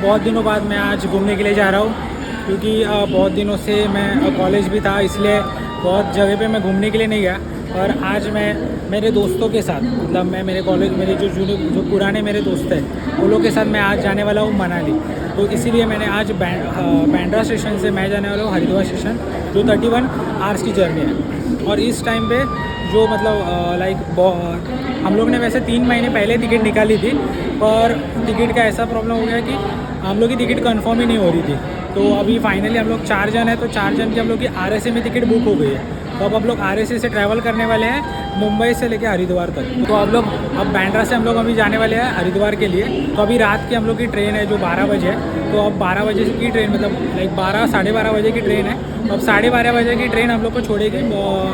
बहुत दिनों बाद मैं आज घूमने के लिए जा रहा हूँ, क्योंकि बहुत दिनों से मैं कॉलेज भी था, इसलिए बहुत जगह पे मैं घूमने के लिए नहीं गया। और आज मैं मेरे दोस्तों के साथ, मतलब मैं मेरे कॉलेज, मेरे जो पुराने मेरे दोस्त हैं वो लोग के साथ मैं आज जाने वाला हूँ मनाली। तो इसीलिए मैंने आज बांद्रा स्टेशन से मैं जाने वाला हूँ हरिद्वार स्टेशन, जो 31 आवर्स की जर्नी है। और इस टाइम पे जो मतलब हम लोग ने वैसे 3 महीने पहले टिकट निकाली थी, पर टिकट का ऐसा प्रॉब्लम हो गया कि हम लोग की टिकट कंफर्म ही नहीं हो रही थी। तो अभी फाइनली हम लोग 4 जन हैं, तो 4 जन की हम लोग की RSA में टिकट बुक हो गई है। तो अब हम लोग RSA से ट्रैवल करने वाले हैं मुंबई से लेकर हरिद्वार तक। तो अब बांद्रा से हम लोग अभी जाने वाले हैं हरिद्वार के लिए। तो अभी रात की हम लोग की ट्रेन है जो 12 बजे है। तो अब 12 बजे की ट्रेन, मतलब 12 साढ़े 12 बजे की ट्रेन है। तो अब 12:30 बजे की ट्रेन हम लोग को छोड़ेगी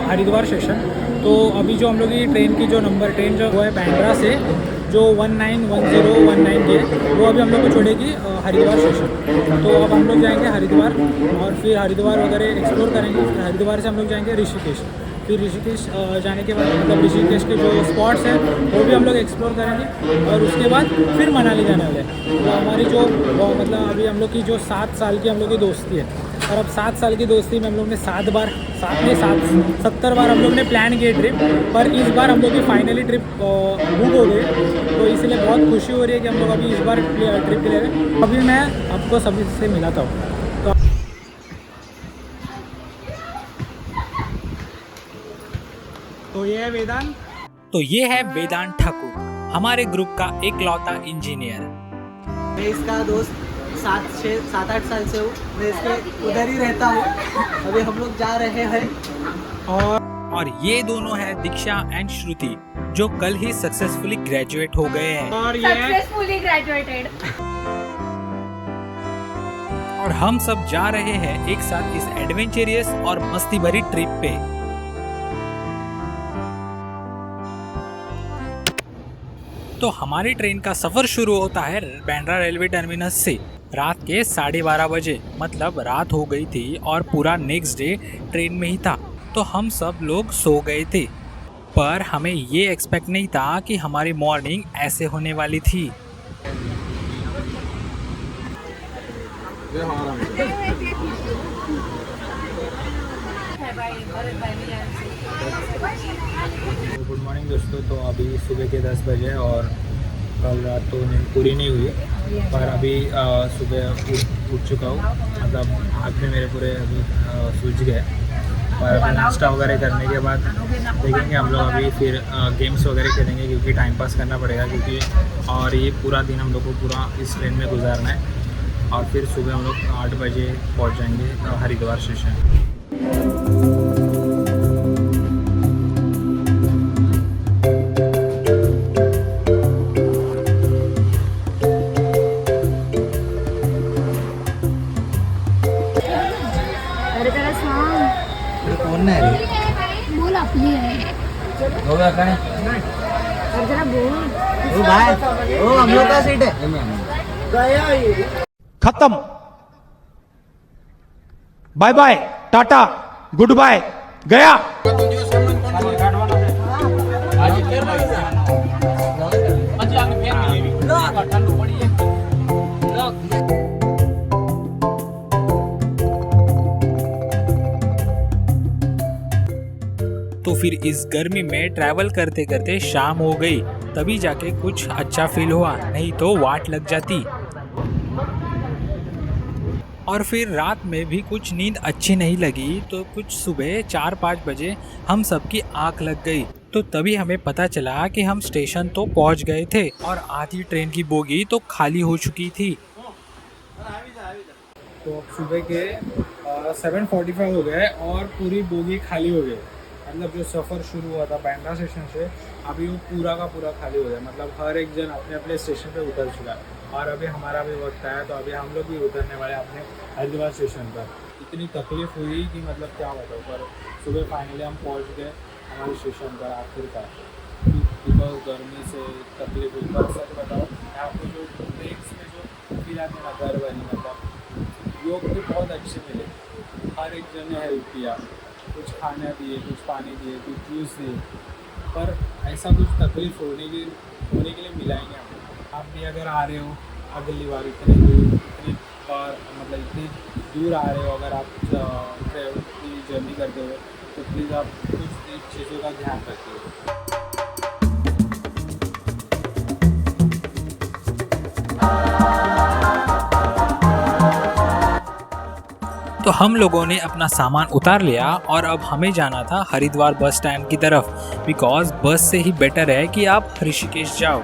हरिद्वार स्टेशन। तो अभी जो हम लोग की ट्रेन की जो नंबर ट्रेन जो वो है बांद्रा से जो 191019 की है, वो अभी हम लोग को छोड़ेगी हरिद्वार स्टेशन। तो अब हम लोग जाएंगे हरिद्वार और फिर हरिद्वार वगैरह एक्सप्लोर करेंगे। फिर हरिद्वार से हम लोग जाएंगे ऋषिकेश। फिर ऋषिकेश जाने के बाद मतलब ऋषिकेश के जो स्पॉट्स हैं वो भी हम लोग एक्सप्लोर करेंगे। और उसके बाद फिर मनाली जाने वाले हैं। तो हमारी जो मतलब अभी हम लोग की जो 7 साल की हम लोग की दोस्ती है, और अब 7 साल की दोस्ती में हम लोग ने 70 बार हम लोग ने प्लान किए ट्रिप, पर इस बार हम लोग की फाइनली ट्रिप बुक हो गई। तो इसलिए बहुत खुशी हो रही है कि हम लोग अभी इस बार ट्रिप ले रहे हैं। अभी मैं आपको सभी से मिलाता हूँ। तो ये है वेदांत ठाकुर, हमारे ग्रुप का एकलौता इंजीनियर। मैं इसका दोस्त 7-8 साल से हूँ। मैं इसके उधर ही रहता हूँ। अभी हम लोग जा रहे हैं। और ये दोनों हैं दीक्षा एंड श्रुति, जो कल ही सक्सेसफुली ग्रेजुएट हो गए हैं। और ये सक्सेसफुली ग्रेजुएटेड। और हम सब जा रहे हैं एक साथ इस एडवेंचरियस और मस्ती भरी ट्रिप पे। तो हमारी ट्रेन का सफर शुरू होता है बांद्रा रेलवे टर्मिनस से रात के 12:30 बजे। मतलब रात हो गई थी और पूरा नेक्स्ट डे ट्रेन में ही था। तो हम सब लोग सो गए थे, पर हमें ये एक्सपेक्ट नहीं था कि हमारी मॉर्निंग ऐसे होने वाली थी। गुड मॉर्निंग दोस्तों। तो अभी सुबह के 10 बजे और कल रात तो नींद पूरी नहीं हुई, पर अभी सुबह उठ चुका हूँ। मतलब हाथ में मेरे पूरे अभी सूझ गए। और अभी नाश्ता वगैरह करने के बाद देखेंगे हम लोग अभी फिर गेम्स वगैरह खेलेंगे, क्योंकि टाइम पास करना पड़ेगा। क्योंकि और ये पूरा दिन हम लोग को पूरा इस ट्रेन में गुजारना है। और फिर सुबह हम लोग 8 बजे पहुँच जाएंगे हरिद्वार स्टेशन। कौन है बोल अपनी है। होगा कहाँ? और जरा बोल। ओ भाई, ओ हम लोग का सीट है। खत्म। Bye bye, tata, goodbye, गया। तो फिर इस गर्मी में ट्रैवल करते करते शाम हो गई, तभी जाके कुछ अच्छा फील हुआ, नहीं तो वाट लग जाती। और फिर रात में भी कुछ नींद अच्छी नहीं लगी, तो कुछ सुबह 4-5 बजे हम सबकी आंख लग गई। तो तभी हमें पता चला कि हम स्टेशन तो पहुंच गए थे और आधी ट्रेन की बोगी तो खाली हो चुकी थी। तो अब सुबह के 7:45 हो गए और पूरी बोगी खाली हो गई। मतलब जो सफ़र शुरू हुआ था बांद्रा स्टेशन से, अभी वो पूरा का पूरा खाली हो गया। मतलब हर एक जन अपने अपने स्टेशन पे उतर चुका है। और अभी हमारा भी वक्त आया, तो अभी हम लोग भी उतरने वाले अपने हरिद्वार स्टेशन पर। इतनी तकलीफ़ हुई कि मतलब क्या बताऊँ, पर सुबह फाइनली हम पहुँच गए हमारे स्टेशन पर आखिरकार। बिकॉज गर्मी से तकलीफ हुई, पर सच बताओ आपको जो ब्रेक्स में जो फील आते ना घर वाली, मतलब लोग भी बहुत अच्छे मिले। हर एक जन ने हेल्प किया, कुछ खाना दिए, कुछ पानी दिए, कुछ जूस दिए। पर ऐसा कुछ तकलीफ़ होने के लिए मिला ही नहीं। आप भी अगर आ रहे हो अगली बार इतनी बार मतलब इतनी दूर आ रहे हो, अगर आप ट्रेवल की जर्नी करते हो तो प्लीज़ आप कुछ चीज़ों का ध्यान रखिए। तो हम लोगों ने अपना सामान उतार लिया और अब हमें जाना था हरिद्वार बस स्टैंड की तरफ, बिकॉज बस से ही बेटर है कि आप ऋषिकेश जाओ।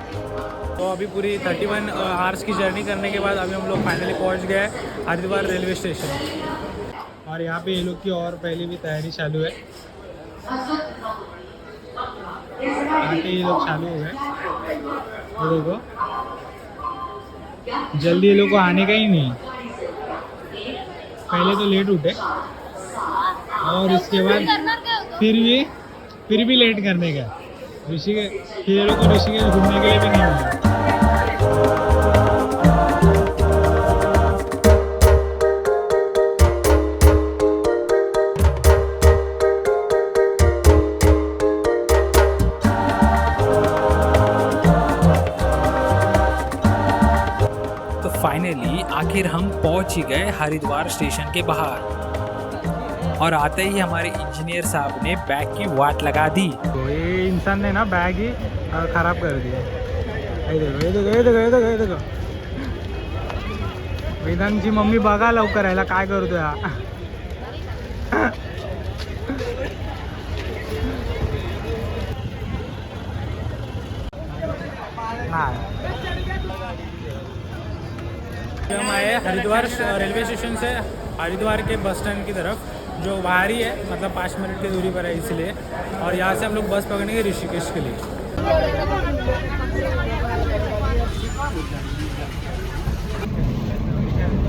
तो अभी पूरी 31 आवर्स की जर्नी करने के बाद अभी हम लोग फाइनली पहुंच गए हरिद्वार रेलवे स्टेशन। और यहाँ पे ये लोग की और पहले भी तैयारी चालू है। आके ये लोग चालू हो गए, ये देखो जल्दी ये लोग को आने का ही नहीं। पहले तो लेट उठे और इसके बाद फिर भी लेट करने का ऋषिकेश, फिर ये लोग को ऋषिकेश घूमने के लिए भी नहीं मिला। फाइनली आखिर हम पहुंच ही गए हरिद्वार स्टेशन के बाहर और आते ही हमारे इंजीनियर साहब ने बैग की वाट लगा दी। तो ये इंसान ने ना बैग ही खराब कर दिया। ये देखो ये देखो ये देखो ये देखो ये देखो वेदांतची मम्मी बघा लवकर यायला काय करतोय हा। हम आए हरिद्वार रेलवे स्टेशन से हरिद्वार के बस स्टैंड की तरफ, जो बाहर ही है, मतलब 5 मिनट की दूरी पर है इसलिए। और यहाँ से हम लोग बस पकड़ेंगे ऋषिकेश के लिए।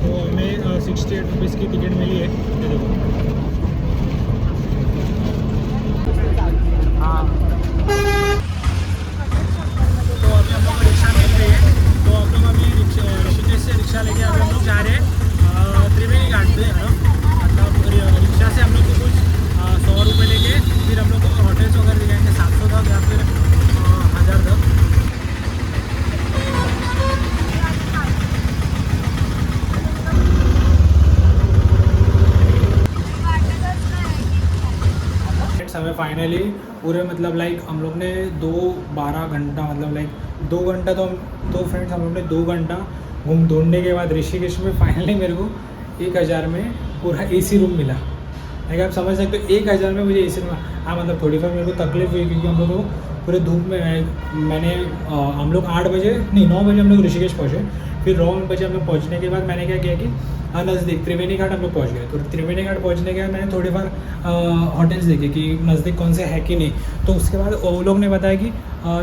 तो हमें 68 रुपीज़ की टिकट मिली है। हाँ, तो अभी हम लोग रिक्शा मिल रही है। तो हम लोग अभी ऋषिकेश से रिक्शा लेके अभी हम लोग जा रहे हैं त्रिवेणी घाट पे। मतलब रिक्शा से हम लोग को कुछ 100 रुपये लेके फिर हम लोग को होटल्स वगैरह दिखाएंगे 700 तक या फिर 1000 तक। हमें फाइनली पूरे मतलब लाइक हम लोग ने 12 घंटा मतलब लाइक 2 घंटा तो फ्रेंड्स हम लोग ने 2 घंटा ढूंढने के बाद ऋषिकेश में फाइनली मेरे को 1000 में पूरा एसी रूम मिला। लाइक आप समझ सकते हो 1000 में मुझे एसी रूम। हाँ मतलब थोड़ी मेरे को तकलीफ हुई क्योंकि हम लोग को पूरे धूप में हम लोग 9 बजे हम लोग ऋषिकेश पहुँचे। फिर 9 बजे हम लोग पहुँचने के बाद मैंने क्या किया कि नज़दीक त्रिवेणी घाट हम लोग पहुँच गए। तो त्रिवेणी घाट पहुँचने के बाद मैंने थोड़ी बार होटल्स देखे कि नज़दीक कौन से है कि नहीं। तो उसके बाद वो लोग ने बताया कि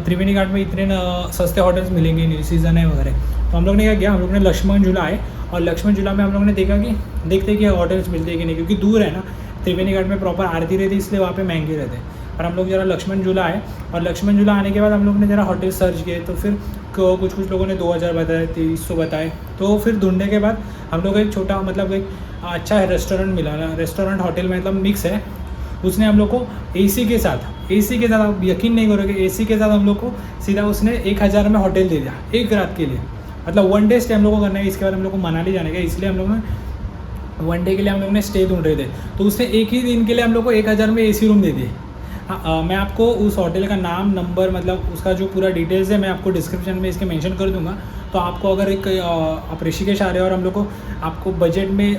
त्रिवेणी घाट में इतने सस्ते होटल्स मिलेंगे नहीं, सीज़न है वगैरह। तो हम लोग ने क्या किया, हम लोग ने लक्ष्मण झूला आए और लक्ष्मण झूला में हम लोग ने देखा कि देखते कि होटल्स मिलते हैं कि नहीं, क्योंकि दूर है ना। त्रिवेणी घाट में प्रॉपर आरती रहती है इसलिए वहाँ पे महंगे रहते हैं। पर हम लोग ज़रा लक्ष्मण झूला आए और लक्ष्मण झूला आने के बाद हम लोग ने ज़रा होटल सर्च किए। तो फिर कुछ लोगों ने 2000 बताए, 2300 बताए। तो फिर ढूंढने के बाद हम लोग एक छोटा मतलब एक अच्छा रेस्टोरेंट मिला। रेस्टोरेंट होटल मतलब मिक्स है। उसने हम लोग को एसी के साथ आप यकीन नहीं करोगे, एसी के साथ हम लोग को सीधा उसने 1000 में होटल दे दिया एक रात के लिए। मतलब 1 डे स्टे हम लोग को करना है। इसके बाद हम लोग को मनाली जाने का, इसलिए हम लोग ने 1 डे के लिए हम लोग ने स्टे ढूंढ रहे थे। तो उसने एक ही दिन के लिए हम लोग को 1000 में एसी रूम दे दिए। हाँ, मैं आपको उस होटल का नाम, नंबर, मतलब उसका जो पूरा डिटेल्स है मैं आपको डिस्क्रिप्शन में इसके मेंशन कर दूंगा। तो आपको अगर आप ऋषिकेश आ रहे हो और हम लोग को आपको बजट में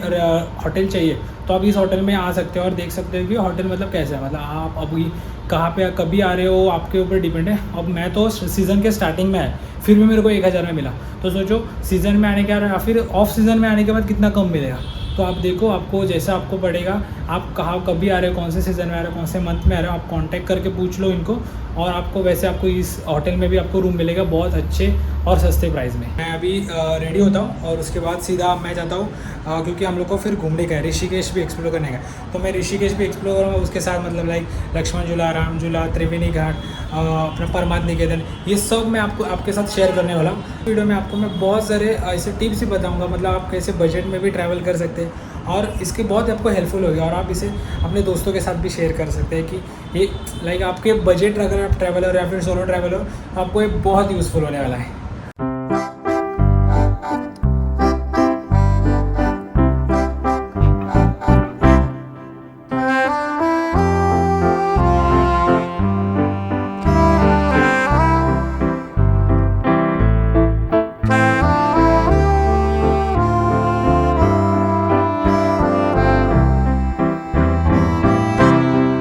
होटल चाहिए तो आप इस होटल में आ सकते हो और देख सकते हो कि होटल मतलब कैसा है। मतलब आप अभी कहाँ पे कभी आ रहे हो आपके ऊपर डिपेंड है। अब मैं तो सीज़न के स्टार्टिंग में है, फिर भी मेरे को 1000 में मिला। तो सोचो सीज़न में आने के बाद या फिर ऑफ सीज़न में आने के बाद कितना कम मिलेगा। तो आप देखो, आपको जैसा आपको पड़ेगा, आप कहाँ कभी आ रहे हो, कौन से सीज़न में आ रहे हो, कौन से मंथ में आ रहे हो, आप कांटेक्ट करके पूछ लो इनको। और आपको वैसे आपको इस होटल में भी आपको रूम मिलेगा बहुत अच्छे और सस्ते प्राइस में। मैं अभी रेडी होता हूँ और उसके बाद सीधा मैं जाता हूँ क्योंकि हम लोग को फिर घूमने का है, ऋषिकेश भी एक्सप्लोर करने का है। तो मैं ऋषिकेश भी एक्सप्लोर करूँगा, उसके साथ मतलब लाइक लक्ष्मण झूला, राम झूला, त्रिवेणी घाट, अपना परमार्थ निकेतन, ये सब मैं आपको आपके साथ शेयर करने वाला हूँ। वीडियो में आपको मैं बहुत सारे ऐसे टिप्स ही बताऊँगा, मतलब आप कैसे बजट में भी ट्रैवल कर सकते हैं और इसके बहुत आपको हेल्पफुल होगी। और आप इसे अपने दोस्तों के साथ भी शेयर कर सकते हैं कि ये लाइक आपके बजट अगर आप ट्रैवलर या फिर सोलो ट्रैवलर, आपको ये बहुत यूज़फुल होने वाला है।